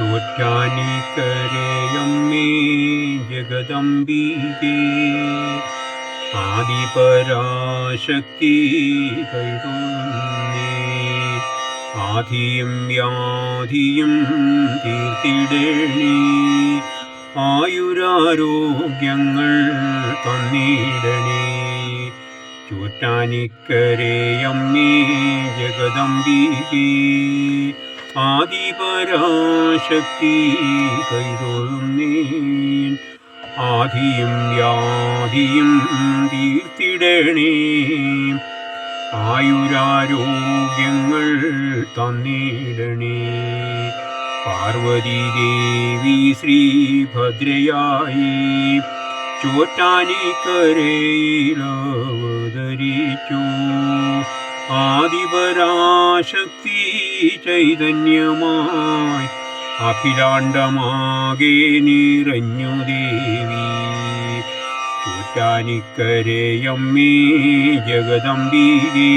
ചോറ്റാനിക്കരയമ്മേ ജഗദംബികേ ആദിപരാശക്തി കൈതൊഴുന്നേ. ആധിയും വ്യാധിയും തീർത്തിടണേ, ആയുരാരോഗ്യങ്ങൾ തന്നിടണേ. ചോറ്റാനിക്കരയമ്മേ ജഗദംബികേ ആദിപരാശക്തി കൈതൊഴുന്നേൻ. ആധിയും വ്യാധിയും തീർത്തിടണേ, ആയുരാരോഗ്യങ്ങൾ തന്നിടണേ. പാർവതി ദേവി ശ്രീഭദ്രയായി ചോറ്റാനിക്കരയിലവതരിച്ചു. ആദിപരാശക്തി ചൈതന്യമായി അഖിലാണ്ടമാകെ നിറഞ്ഞു ദേവി. ചോറ്റാനിക്കരയമ്മേ ജഗദംബികേ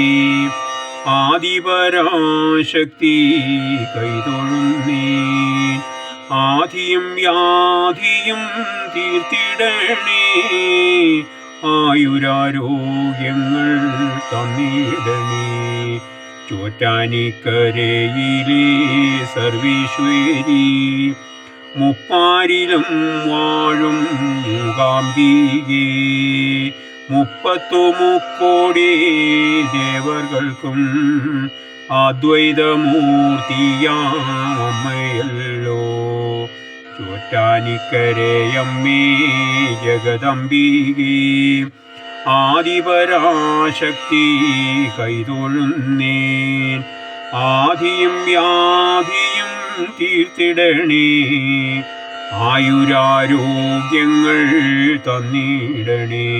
ആദിപരാശക്തി കൈതൊഴുന്നേൻ. ആധിയും വ്യാധിയും തീർത്തിടണേ, ആയുരാരോഗ്യങ്ങൾ തന്നിടണേ. ചോറ്റാനിക്കരയിലെ സർവീശ്വരി മുപ്പാരിലും വാഴും മൂകാംബികേ. 33 ദേവർകൾക്കും അദ്വൈതമൂർത്തിയാമമ്മയല്ലോ. ചോറ്റാനിക്കരയമ്മേ ജഗദംബികേ ആദിപരാശക്തി കൈതൊഴുന്നേൻ. ആധിയും വ്യാധിയും തീർത്തിടണേ, ആയുരാരോഗ്യങ്ങൾ തന്നിടണേ.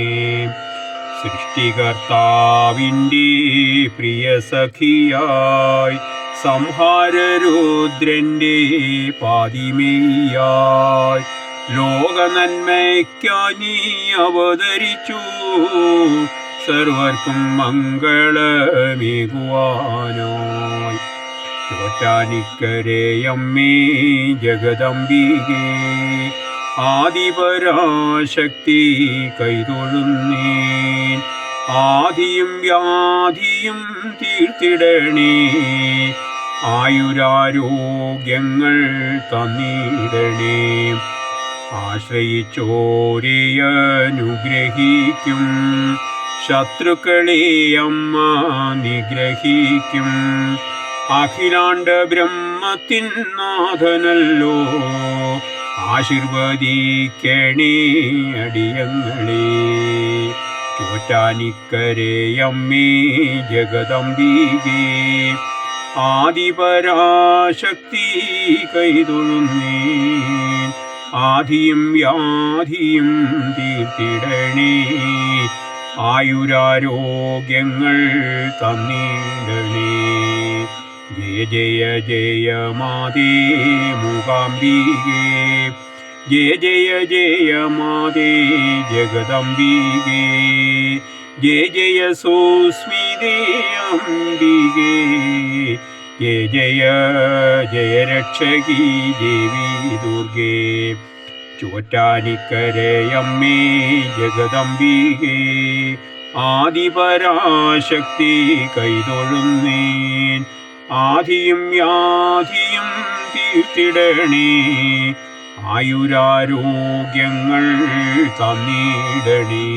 സൃഷ്ടികർത്താവിൻ്റെ പ്രിയ സഖിയായി സംഹാരരുദ്രൻ്റെ പാതിമേയായി ലോകനന്മയ്ക്കായി നീ അവതരിച്ചു. സർവർക്കും മംഗളമേകുവാനായി. ചോറ്റാനിക്കരയമ്മേ ജഗദംബികേ ആദിപരാശക്തി കൈതൊഴുന്നേൻ. ആധിയും വ്യാധിയും തീർത്തിടണേ, ആയുരാരോഗ്യങ്ങൾ തന്നിടണേ. ആശ്രയിച്ചോരെയനുഗ്രഹിക്കും, ശത്രുക്കളെ അമ്മ നിഗ്രഹിക്കും. അഖിലാണ്ട ബ്രഹ്മത്തിൻ നാഥനല്ലോ, ആശീർവദിക്കണേ അടിയങ്ങളെ. ചോറ്റാനിക്കരയമ്മേ ജഗദംബികേ ആദിപരാശക്തി കൈതൊഴുന്നേൻ. ആധിയും വ്യാധിയും തീർത്തിടണേ, ആയുരാരോഗ്യങ്ങൾ തന്നിടണേ. ജയ ജയ ജയ മാതേ മൂകാംബികേ, ജയ ജയ ജയ മാതേ ജഗദംബികേ, ജയ ജയ സുസ്മിതേ അംബികേ, ജയ ജയ ജയ രക്ഷകി ദേവി ദുർഗേ. ചോറ്റാനിക്കരയമ്മേ ജഗദംബികേ ആദിപരാശക്തി കൈതൊഴുന്നേൻ. ആധിയും വ്യാധിയും തീർത്തിടണേ, ആയുരാരോഗ്യങ്ങൾ തന്നിടണേ.